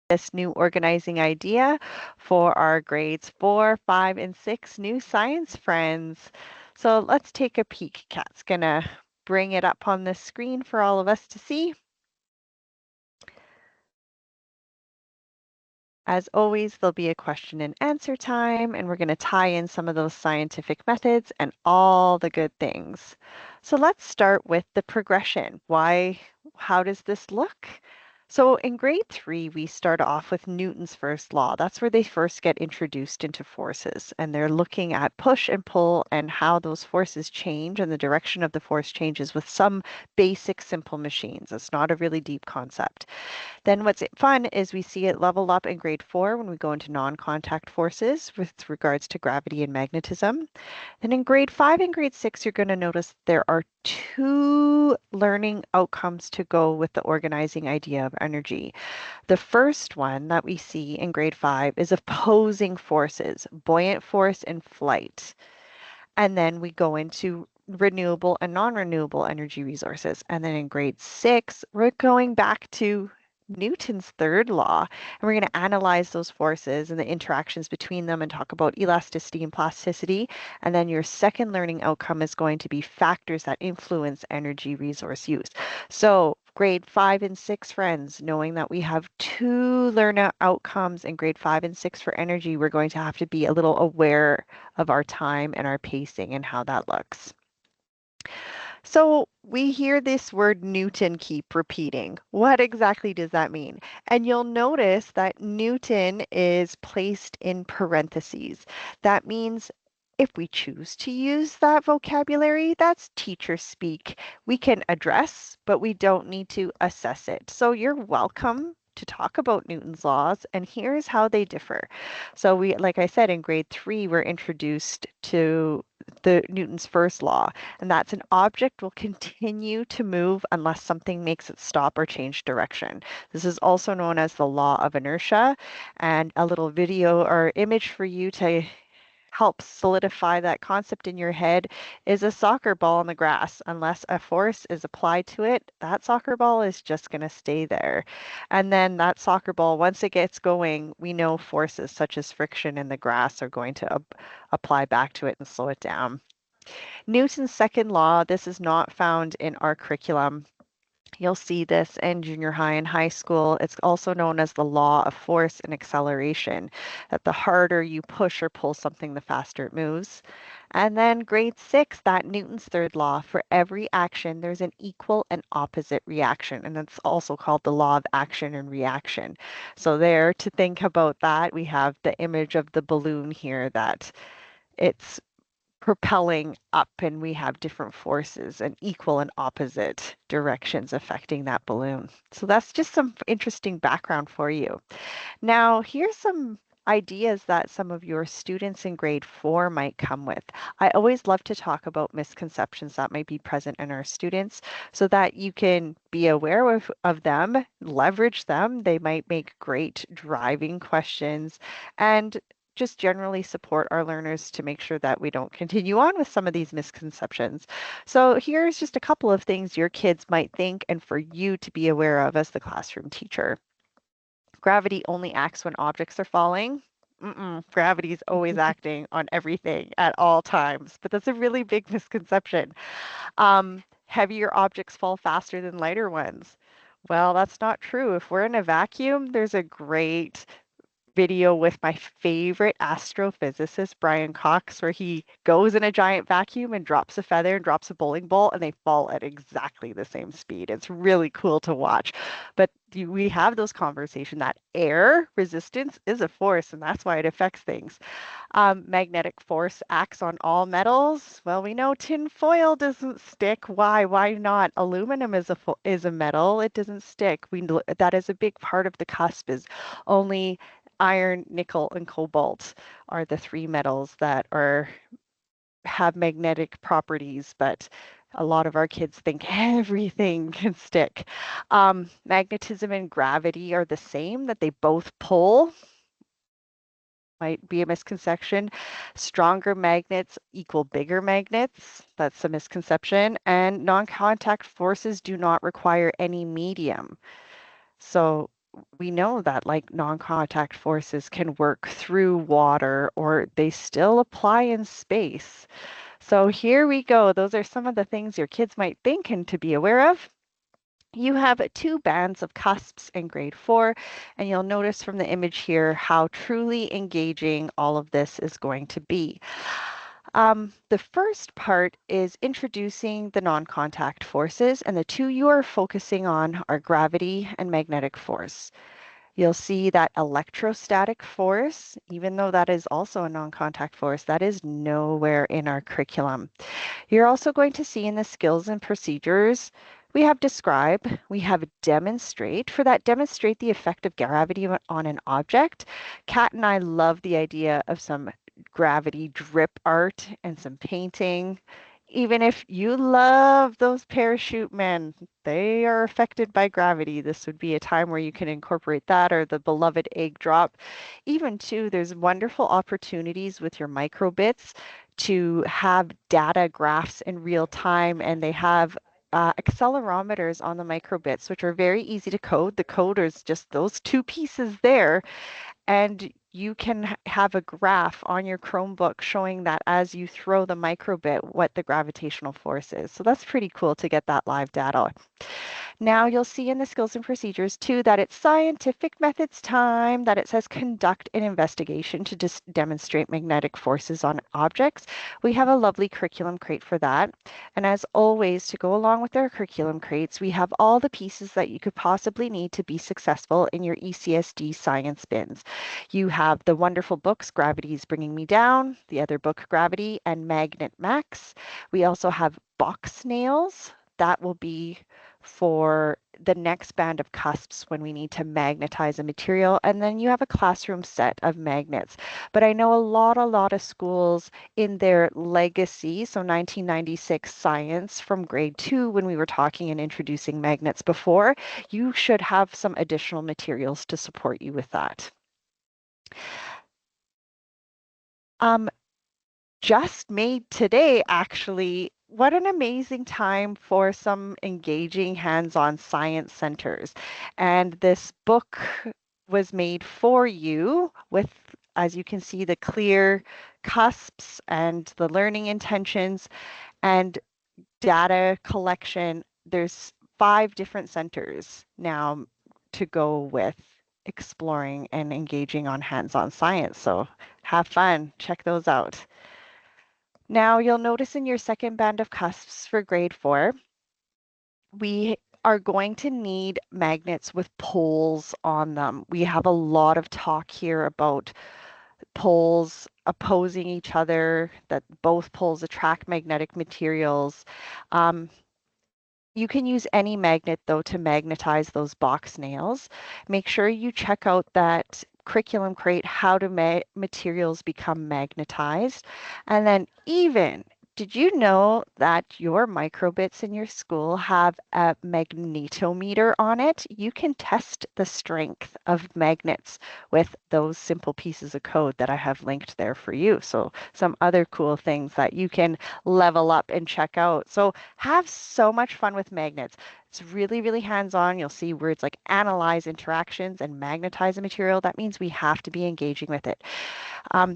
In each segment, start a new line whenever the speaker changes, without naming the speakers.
this new organizing idea for our grades 4, 5, and 6 new science friends. So let's take a peek. Kat's gonna bring it up on the screen for all of us to see. As always, there'll be a question and answer time, and we're going to tie in some of those scientific methods and all the good things. So let's start with the progression. How does this look? So in grade 3, we start off with Newton's first law. That's where they first get introduced into forces, and they're looking at push and pull and how those forces change and the direction of the force changes with some basic simple machines. It's not a really deep concept. Then what's fun is we see it level up in grade 4 when we go into non-contact forces with regards to gravity and magnetism. Then in grade 5 and grade 6, you're going to notice there are 2 learning outcomes to go with the organizing idea of energy. The first one that we see in grade 5 is opposing forces, buoyant force and flight. And then we go into renewable and non-renewable energy resources. And then in grade 6, we're going back to Newton's third law, and we're going to analyze those forces and the interactions between them and talk about elasticity and plasticity. And then your second learning outcome is going to be factors that influence energy resource use. So grade 5 and 6 friends, knowing that we have 2 learner outcomes in grade 5 and 6 for energy, we're going to have to be a little aware of our time and our pacing and how that looks. So we hear this word Newton keep repeating. What exactly does that mean? And you'll notice that Newton is placed in parentheses. That means if we choose to use that vocabulary, that's teacher speak. We can address, but we don't need to assess it. So you're welcome to talk about Newton's laws, and here's how they differ. So like I said, in grade 3, we're introduced to the Newton's first law, and that's an object will continue to move unless something makes it stop or change direction. This is also known as the law of inertia, and a little video or image for you to help solidify that concept in your head is a soccer ball on the grass. Unless a force is applied to it, that soccer ball is just going to stay there. And then that soccer ball, once it gets going, we know forces such as friction in the grass are going to apply back to it and slow it down. Newton's second law, this is not found in our curriculum. You'll see this in junior high and high school. It's also known as the law of force and acceleration, that the harder you push or pull something, the faster it moves. And then grade 6, that Newton's third law, for every action, there's an equal and opposite reaction. And that's also called the law of action and reaction. So there, to think about that, we have the image of the balloon here that it's propelling up, and we have different forces and equal and opposite directions affecting that balloon. So that's just some interesting background for you. Now, here's some ideas that some of your students in grade 4 might come with. I always love to talk about misconceptions that might be present in our students so that you can be aware of them, leverage them. They might make great driving questions, and just generally support our learners to make sure that we don't continue on with some of these misconceptions. So here's just a couple of things your kids might think and for you to be aware of as the classroom teacher. Gravity only acts when objects are falling. Gravity is always acting on everything at all times, but that's a really big misconception. Heavier objects fall faster than lighter ones. Well, that's not true. If we're in a vacuum, there's a great video with my favorite astrophysicist, Brian Cox, where he goes in a giant vacuum and drops a feather and drops a bowling ball, and they fall at exactly the same speed. It's really cool to watch. But we have those conversations that air resistance is a force, and that's why it affects things. Magnetic force acts on all metals. Well, we know tin foil doesn't stick. Why? Why not? Aluminum is a metal. It doesn't stick. That is a big part of the cusp. Is only iron, nickel, and cobalt are the 3 metals that have magnetic properties, but a lot of our kids think everything can stick. Magnetism and gravity are the same, that they both pull. Might be a misconception. Stronger magnets equal bigger magnets. That's a misconception. And non-contact forces do not require any medium. So we know that like non-contact forces can work through water or they still apply in space. So here we go. Those are some of the things your kids might think and to be aware of. You have two bands of cusps in grade 4, and you'll notice from the image here how truly engaging all of this is going to be. The first part is introducing the non-contact forces, and the two you are focusing on are gravity and magnetic force. You'll see that electrostatic force, even though that is also a non-contact force, that is nowhere in our curriculum. You're also going to see in the skills and procedures, we have describe, we have demonstrate. For that, demonstrate the effect of gravity on an object. Kat and I love the idea of some gravity drip art and some painting. Even if you love those parachute men, they are affected by gravity. This would be a time where you can incorporate that or the beloved egg drop. Even too, there's wonderful opportunities with your microbits to have data graphs in real time, and they have accelerometers on the microbits, which are very easy to code. The code is just those two pieces there, and you can have a graph on your Chromebook showing that as you throw the microbit, what the gravitational force is. So that's pretty cool to get that live data. Now you'll see in the skills and procedures too that it's scientific methods time, that it says conduct an investigation to just demonstrate magnetic forces on objects. We have a lovely curriculum crate for that. And as always, to go along with our curriculum crates, we have all the pieces that you could possibly need to be successful in your ECSD science bins. You have the wonderful books, Gravity's Bringing Me Down, the other book, Gravity, and Magnet Max. We also have box nails. That will be for the next band of cusps when we need to magnetize a material. And then you have a classroom set of magnets. But I know a lot of schools in their legacy, so 1996 science from grade 2, when we were talking and introducing magnets before, you should have some additional materials to support you with that. Just made today, actually. What an amazing time for some engaging hands-on science centers. And this book was made for you with, as you can see, the clear cusps and the learning intentions and data collection. There's 5 different centers now to go with exploring and engaging on hands-on science. So have fun, check those out. Now you'll notice in your second band of cusps for grade 4, we are going to need magnets with poles on them. We have a lot of talk here about poles opposing each other, that both poles attract magnetic materials. You can use any magnet though to magnetize those box nails. Make sure you check out that curriculum crate, how to materials become magnetized. And then even, did you know that your microbits in your school have a magnetometer on it? You can test the strength of magnets with those simple pieces of code that I have linked there for you. So some other cool things that you can level up and check out. So have so much fun with magnets. It's really, really hands-on. You'll see words like analyze interactions and magnetize a material. That means we have to be engaging with it.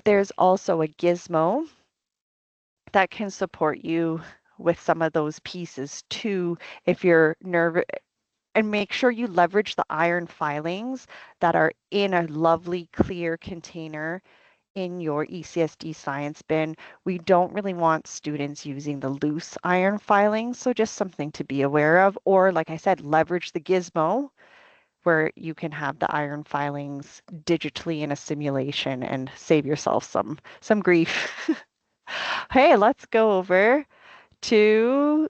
There's also a gizmo that can support you with some of those pieces too if you're nervous. And make sure you leverage the iron filings that are in a lovely clear container in your ECSD science bin. We don't really want students using the loose iron filings, so just something to be aware of. Or like I said, leverage the gizmo where you can have the iron filings digitally in a simulation and save yourself some grief. Hey, let's go over to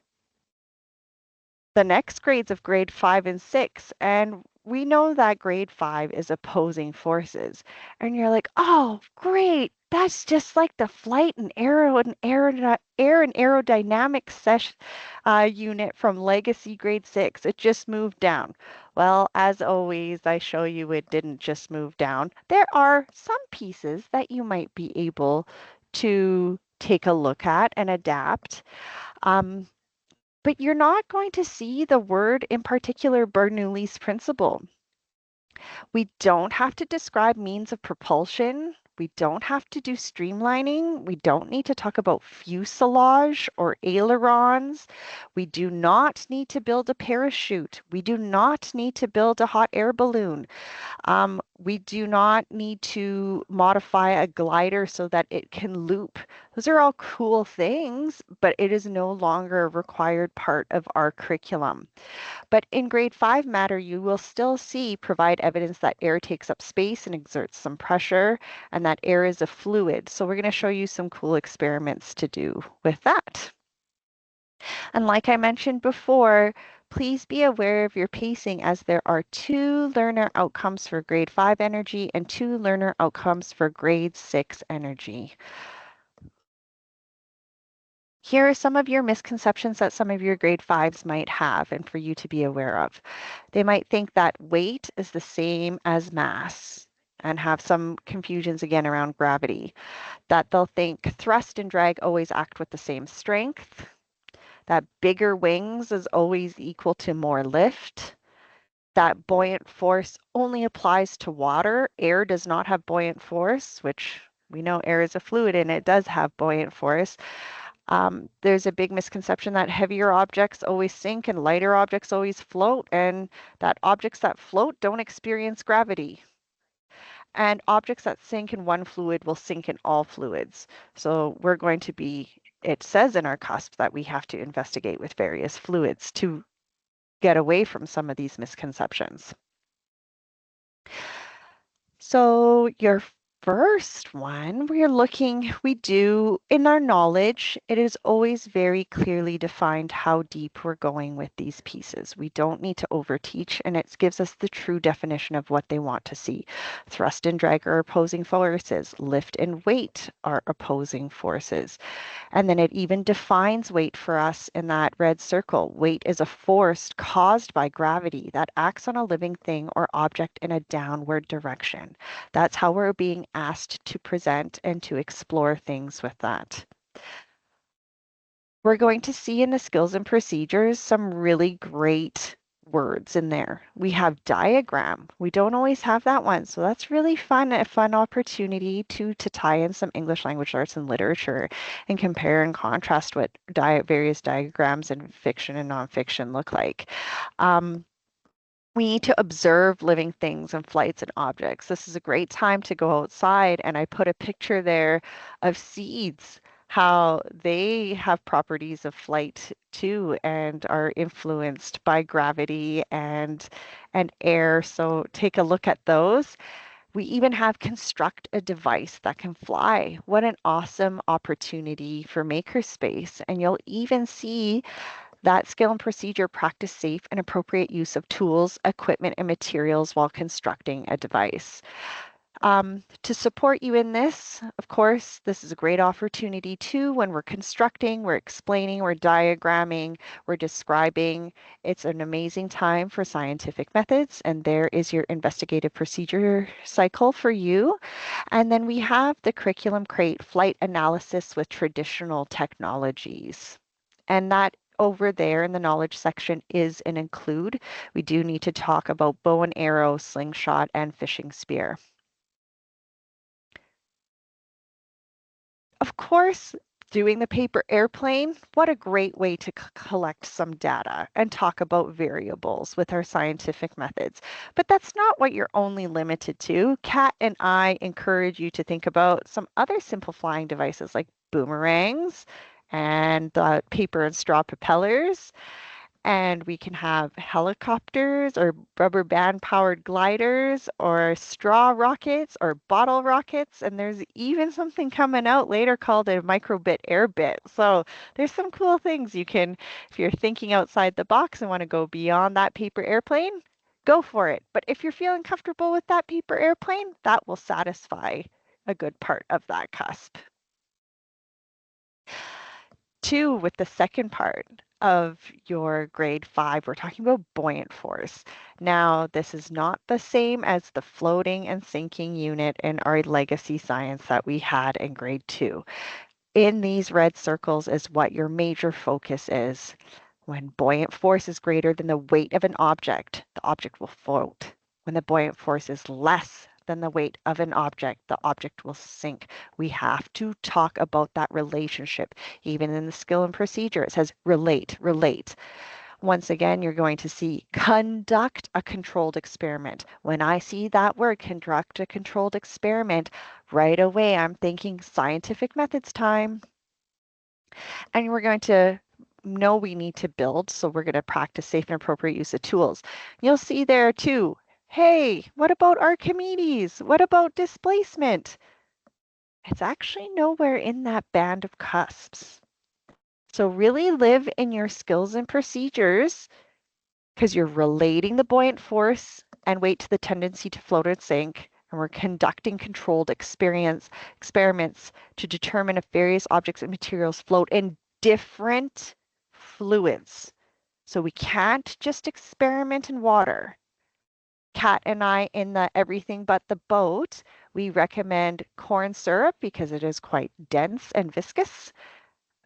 the next grades of grade 5 and 6. And we know that grade 5 is opposing forces. And you're like, oh, great. That's just like the flight and air and aerodynamics unit from Legacy grade 6. It just moved down. Well, as always, I show you it didn't just move down. There are some pieces that you might be able to take a look at and adapt. But you're not going to see the word in particular Bernoulli's principle. We don't have to describe means of propulsion. We don't have to do streamlining. We don't need to talk about fuselage or ailerons. We do not need to build a parachute. We do not need to build a hot air balloon. We do not need to modify a glider so that it can loop. Those are all cool things, but it is no longer a required part of our curriculum. But in grade 5 matter, you will still see provide evidence that air takes up space and exerts some pressure, and that air is a fluid. So we're going to show you some cool experiments to do with that. And like I mentioned before, please be aware of your pacing as there are 2 learner outcomes for grade 5 energy and 2 learner outcomes for grade 6 energy. Here are some of your misconceptions that some of your grade 5s might have and for you to be aware of. They might think that weight is the same as mass and have some confusions again around gravity. That they'll think thrust and drag always act with the same strength, that bigger wings is always equal to more lift, that buoyant force only applies to water. Air does not have buoyant force, which we know air is a fluid and it does have buoyant force. There's a big misconception that heavier objects always sink and lighter objects always float, and that objects that float don't experience gravity. And objects that sink in one fluid will sink in all fluids. So we're going to be, it says in our CUSP that we have to investigate with various fluids to get away from some of these misconceptions. So your first one, we do, in our knowledge, it is always very clearly defined how deep we're going with these pieces. We don't need to overteach, and it gives us the true definition of what they want to see. Thrust and drag are opposing forces. Lift and weight are opposing forces. And then it even defines weight for us in that red circle. Weight is a force caused by gravity that acts on a living thing or object in a downward direction. That's how we're being asked to present and to explore things with that. We're going to see in the skills and procedures some really great words in there. We have diagram. We don't always have that one. So that's really fun, a fun opportunity to tie in some English language arts and literature and compare and contrast what various diagrams in fiction and nonfiction look like. We need to observe living things and flights and objects. This is a great time to go outside, and I put a picture there of seeds, how they have properties of flight too and are influenced by gravity and air. So take a look at those. We even have construct a device that can fly. What an awesome opportunity for Makerspace. And you'll even see that skill and procedure practice safe and appropriate use of tools, equipment, and materials while constructing a device. To support you in this, of course, this is a great opportunity too when we're constructing, we're explaining, we're diagramming, we're describing. It's an amazing time for scientific methods, and there is your investigative procedure cycle for you. And then we have the curriculum crate flight analysis with traditional technologies. And that over there in the knowledge section is an include. We do need to talk about bow and arrow, slingshot, and fishing spear. Of course, doing the paper airplane, what a great way to collect some data and talk about variables with our scientific methods. But that's not what you're only limited to. Kat and I encourage you to think about some other simple flying devices like boomerangs and paper and straw propellers. And we can have helicopters or rubber band powered gliders or straw rockets or bottle rockets. And there's even something coming out later called a microbit airbit. So there's some cool things you can, if you're thinking outside the box and want to go beyond that paper airplane, go for it. But if you're feeling comfortable with that paper airplane, that will satisfy a good part of that cusp. 2, with the second part of your grade 5, we're talking about buoyant force. Now, this is not the same as the floating and sinking unit in our legacy science that we had in grade 2. In these red circles is what your major focus is. When buoyant force is greater than the weight of an object, the object will float. When the buoyant force is less than the weight of an object, the object will sink. We have to talk about that relationship. Even in the skill and procedure, it says relate, relate. Once again, you're going to see conduct a controlled experiment. When I see that word, conduct a controlled experiment, right away I'm thinking scientific methods time. And we're going to know we need to build, so we're going to practice safe and appropriate use of tools. You'll see there too, hey, what about Archimedes? What about displacement? It's actually nowhere in that band of cusps. So really live in your skills and procedures, because you're relating the buoyant force and weight to the tendency to float or sink, and we're conducting controlled experiments to determine if various objects and materials float in different fluids. So we can't just experiment in water. Kat and I, in the Everything But the Boat, we recommend corn syrup because it is quite dense and viscous,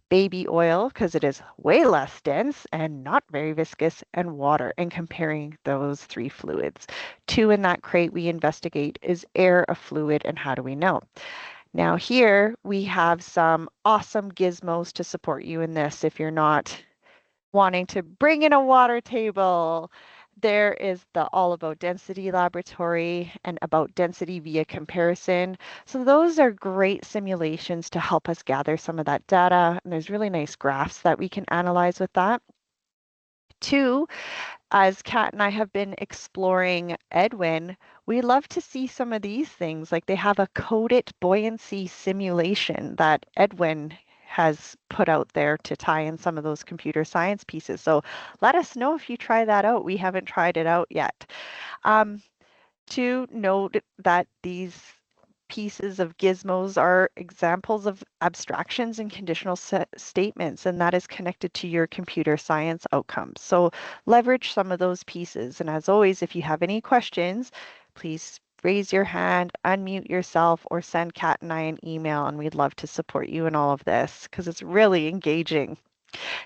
baby oil because it is way less dense and not very viscous, and water, and comparing those three fluids. 2 in that crate we investigate is air a fluid, and how do we know? Now here we have some awesome gizmos to support you in this if you're not wanting to bring in a water table. There is the All About Density Laboratory and About Density via Comparison. So those are great simulations to help us gather some of that data. And there's really nice graphs that we can analyze with that. 2, as Kat and I have been exploring Edwin, we love to see some of these things. Like they have a coded buoyancy simulation that Edwin has put out there to tie in some of those computer science pieces. So let us know if you try that out. We haven't tried it out yet. To note that these pieces of gizmos are examples of abstractions and conditional statements, and that is connected to your computer science outcomes. So leverage some of those pieces. And as always, if you have any questions, please raise your hand, unmute yourself, or send Kat and I an email, and we'd love to support you in all of this because it's really engaging.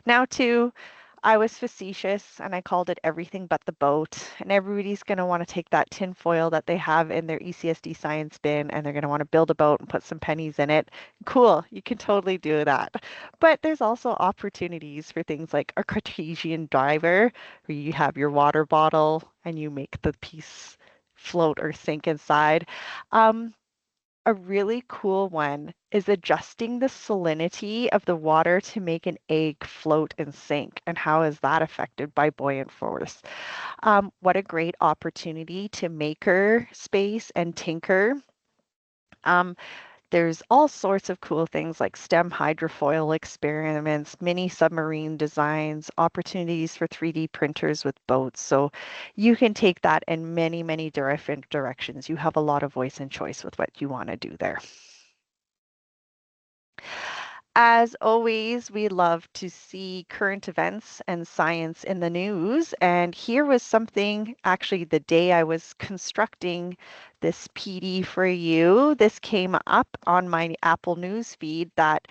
Now, too, I was facetious and I called it Everything But the Boat. And everybody's going to want to take that tin foil that they have in their ECSD science bin and they're going to want to build a boat and put some pennies in it. Cool, you can totally do that. But there's also opportunities for things like a Cartesian diver, where you have your water bottle and you make the piece float or sink inside. A really cool one is adjusting the salinity of the water to make an egg float and sink. And how is that affected by buoyant force? What a great opportunity to maker space and tinker. There's all sorts of cool things like STEM hydrofoil experiments, mini submarine designs, opportunities for 3D printers with boats. So you can take that in many, many different directions. You have a lot of voice and choice with what you want to do there. As always, we love to see current events and science in the news. And here was something, actually, the day I was constructing this PD for you, this came up on my Apple News feed that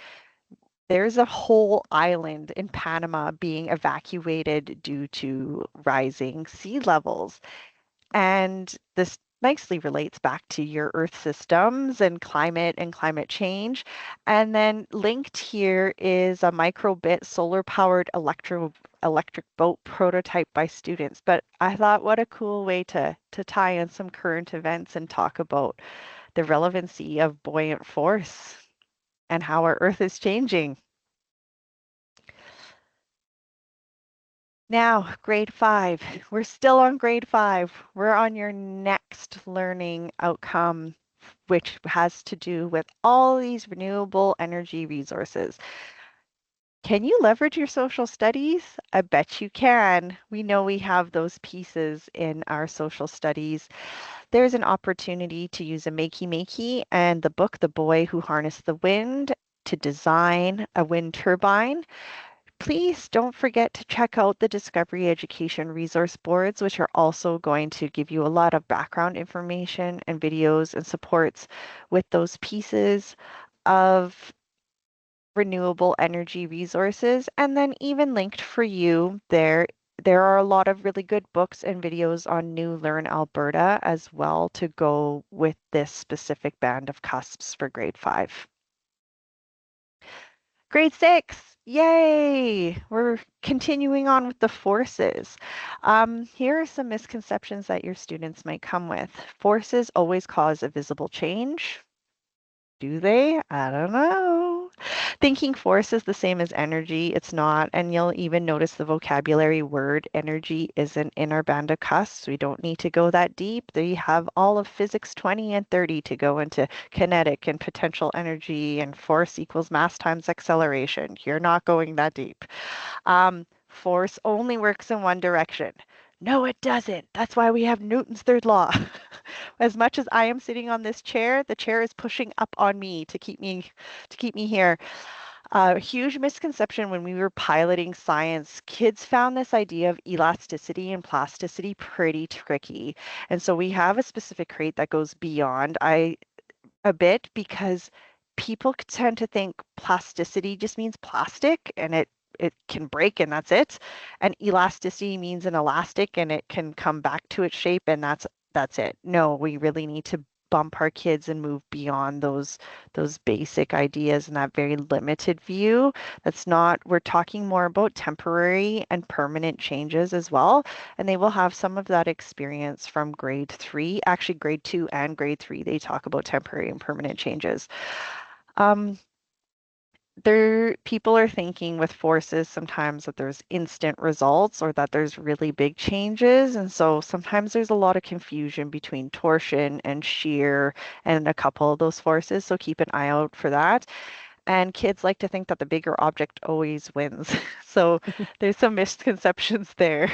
there's a whole island in Panama being evacuated due to rising sea levels. And this nicely relates back to your Earth systems and climate change. And then linked here is a microbit solar-powered electric boat prototype by students. But I thought, what a cool way to tie in some current events and talk about the relevancy of buoyant force and how our Earth is changing. Now, grade 5. We're still on grade 5. We're on your next learning outcome, which has to do with all these renewable energy resources. Can you leverage your social studies? I bet you can. We know we have those pieces in our social studies. There's an opportunity to use a makey and the book, The Boy Who Harnessed the Wind, to design a wind turbine. Please don't forget to check out the Discovery Education resource boards, which are also going to give you a lot of background information and videos and supports with those pieces of renewable energy resources. And then even linked for you there There are a lot of really good books and videos on New Learn Alberta as well to go with this specific band of cusps for grade 5. Grade 6, yay! We're continuing on with the forces. Here are some misconceptions that your students might come with. Forces always cause a visible change. Do they? I don't know. Thinking force is the same as energy. It's not. And you'll even notice the vocabulary word energy isn't in our band of cusps. We don't need to go that deep. They have all of physics 20 and 30 to go into kinetic and potential energy and force equals mass times acceleration. You're not going that deep. Force only works in one direction. No, it doesn't. That's why we have Newton's third law. As much as I am sitting on this chair, the chair is pushing up on me to keep me here. A huge misconception when we were piloting science, kids found this idea of elasticity and plasticity pretty tricky. And so we have a specific crate that goes beyond a bit because people tend to think plasticity just means plastic and it can break and that's it. And elasticity means an elastic and it can come back to its shape and that's it. No, we really need to bump our kids and move beyond those basic ideas and that very limited view. That's not, we're talking more about temporary and permanent changes as well. And they will have some of that experience from grade 3, actually grade 2 and grade 3. They talk about temporary and permanent changes. Um, People are thinking with forces sometimes that there's instant results or that there's really big changes. And so sometimes there's a lot of confusion between torsion and shear and a couple of those forces. So keep an eye out for that. And kids like to think that the bigger object always wins. So there's some misconceptions there.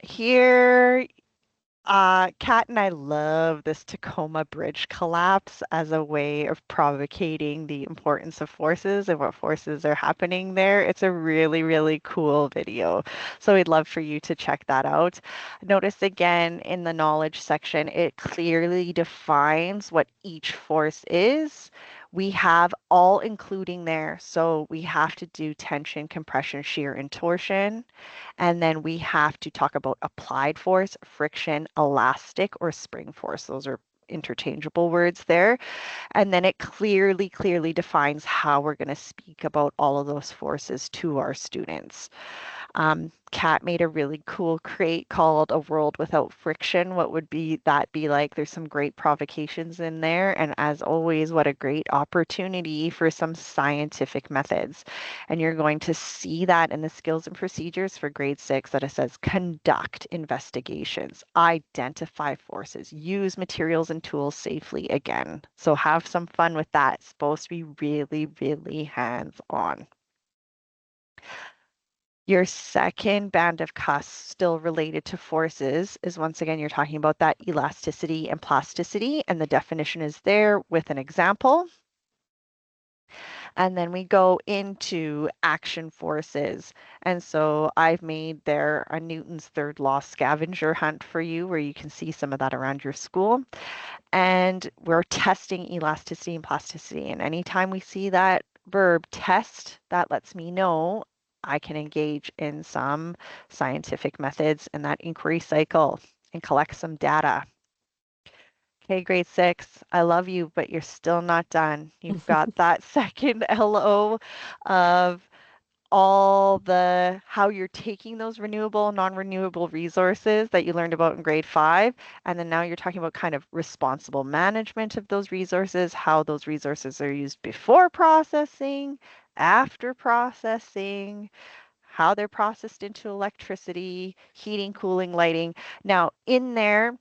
Here Kat and I love this Tacoma Bridge collapse as a way of provocating the importance of forces and what forces are happening there. It's a really, really cool video. So we'd love for you to check that out. Notice again in the knowledge section, it clearly defines what each force is. We have all including there. So we have to do tension, compression, shear, and torsion. And then we have to talk about applied force, friction, elastic, or spring force. Those are interchangeable words there. And then it clearly, clearly defines how we're going to speak about all of those forces to our students. Kat made a really cool crate called A World Without Friction. What would be that be like? There's some great provocations in there. And as always, what a great opportunity for some scientific methods. And you're going to see that in the skills and procedures for grade 6 that it says conduct investigations, identify forces, use materials and tools safely again. So have some fun with that. It's supposed to be really, really hands-on. Your second band of cusps, still related to forces, is once again, you're talking about that elasticity and plasticity, and the definition is there with an example. And then we go into action forces. And so I've made there a Newton's third law scavenger hunt for you, where you can see some of that around your school. And we're testing elasticity and plasticity. And anytime we see that verb test, that lets me know I can engage in some scientific methods in that inquiry cycle and collect some data. Okay, grade 6, I love you, but you're still not done. You've got that second LO of all the how you're taking those renewable and non-renewable resources that you learned about in grade 5, and then now you're talking about kind of responsible management of those resources, how those resources are used before processing, after processing, how they're processed into electricity, heating, cooling, lighting. Now in there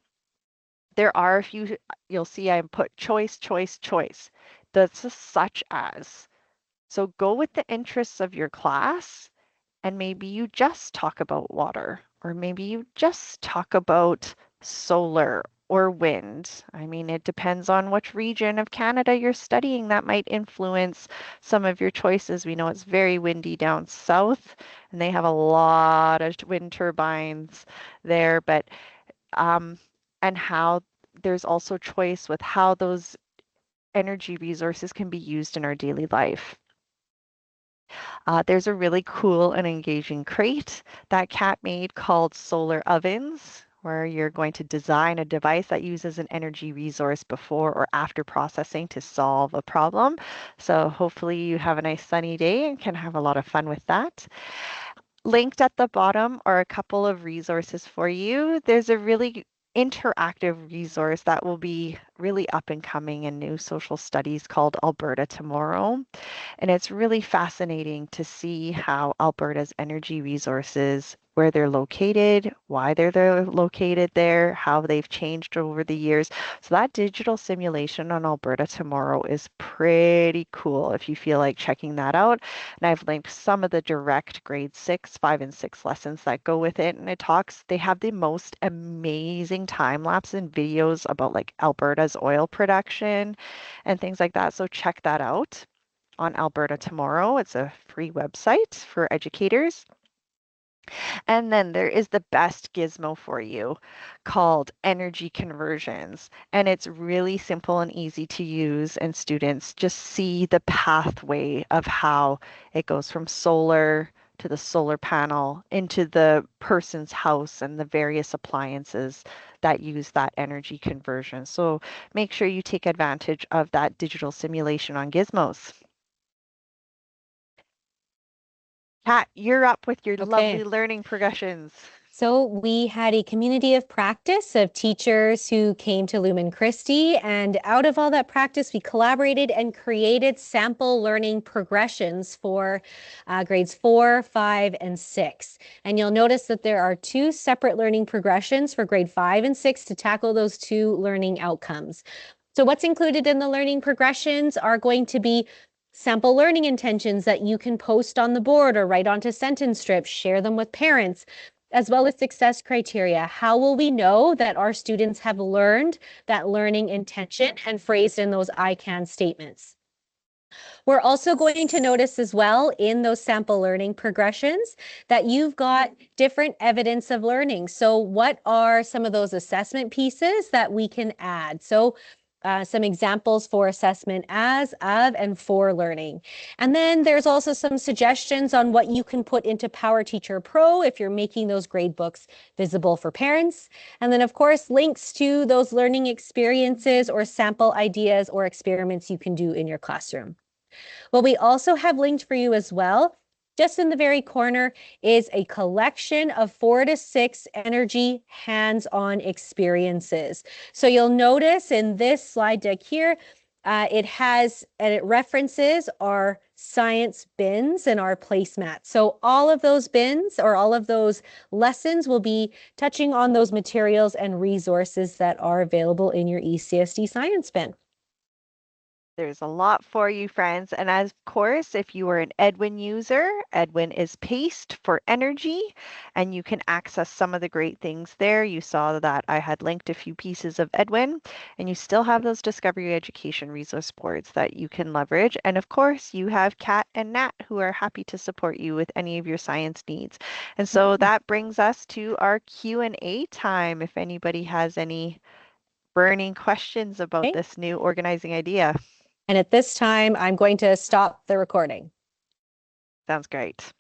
are a few, you'll see I put choice, choice, choice. That's a such as. So go with the interests of your class and maybe you just talk about water, or maybe you just talk about solar or wind. I mean, it depends on which region of Canada you're studying. That might influence some of your choices. We know it's very windy down south, and they have a lot of wind turbines there, but um, and how there's also choice with how those energy resources can be used in our daily life. There's a really cool and engaging crate that Kat made called Solar Ovens, where you're going to design a device that uses an energy resource before or after processing to solve a problem. So hopefully you have a nice sunny day and can have a lot of fun with that. Linked at the bottom are a couple of resources for you. There's a really interactive resource that will be really up and coming in new social studies called Alberta Tomorrow. And it's really fascinating to see how Alberta's energy resources, where they're located, why they're located there, how they've changed over the years. So that digital simulation on Alberta Tomorrow is pretty cool if you feel like checking that out. And I've linked some of the direct grade 6, 5, and 6 lessons that go with it. And they have the most amazing time lapse and videos about like Alberta's oil production and things like that. So check that out on Alberta Tomorrow. It's a free website for educators. And then there is the best gizmo for you called Energy Conversions. And it's really simple and easy to use, and students just see the pathway of how it goes from solar to the solar panel into the person's house and the various appliances that use that energy conversion. So make sure you take advantage of that digital simulation on Gizmos. Kat, you're up with your lovely
Okay.
learning progressions.
So we had a community of practice of teachers who came to Lumen Christi, and out of all that practice, we collaborated and created sample learning progressions for grades 4, 5, and 6. And you'll notice that there are 2 separate learning progressions for grade 5 and 6 to tackle those 2 learning outcomes. So what's included in the learning progressions are going to be sample learning intentions that you can post on the board or write onto sentence strips, share them with parents, as well as success criteria. How will we know that our students have learned that learning intention and phrased in those I can statements? We're also going to notice as well in those sample learning progressions that you've got different evidence of learning. So what are some of those assessment pieces that we can add? So some examples for assessment as, of, and for learning. And then there's also some suggestions on what you can put into Power Teacher Pro if you're making those grade books visible for parents. And then of course, links to those learning experiences or sample ideas or experiments you can do in your classroom. What we also have linked for you as well, just in the very corner, is a collection of 4 to 6 energy hands-on experiences. So you'll notice in this slide deck here, it references our science bins and our placemats. So all of those bins or all of those lessons will be touching on those materials and resources that are available in your ECSD science bin.
There's a lot for you, friends. And of course, if you are an Edwin user, Edwin is paste for energy, and you can access some of the great things there. You saw that I had linked a few pieces of Edwin, and you still have those Discovery Education resource boards that you can leverage. And of course, you have Kat and Nat who are happy to support you with any of your science needs. And so that brings us to our Q&A time. If anybody has any burning questions about
Okay.
this new organizing idea.
And at this time, I'm going to stop the recording.
Sounds great.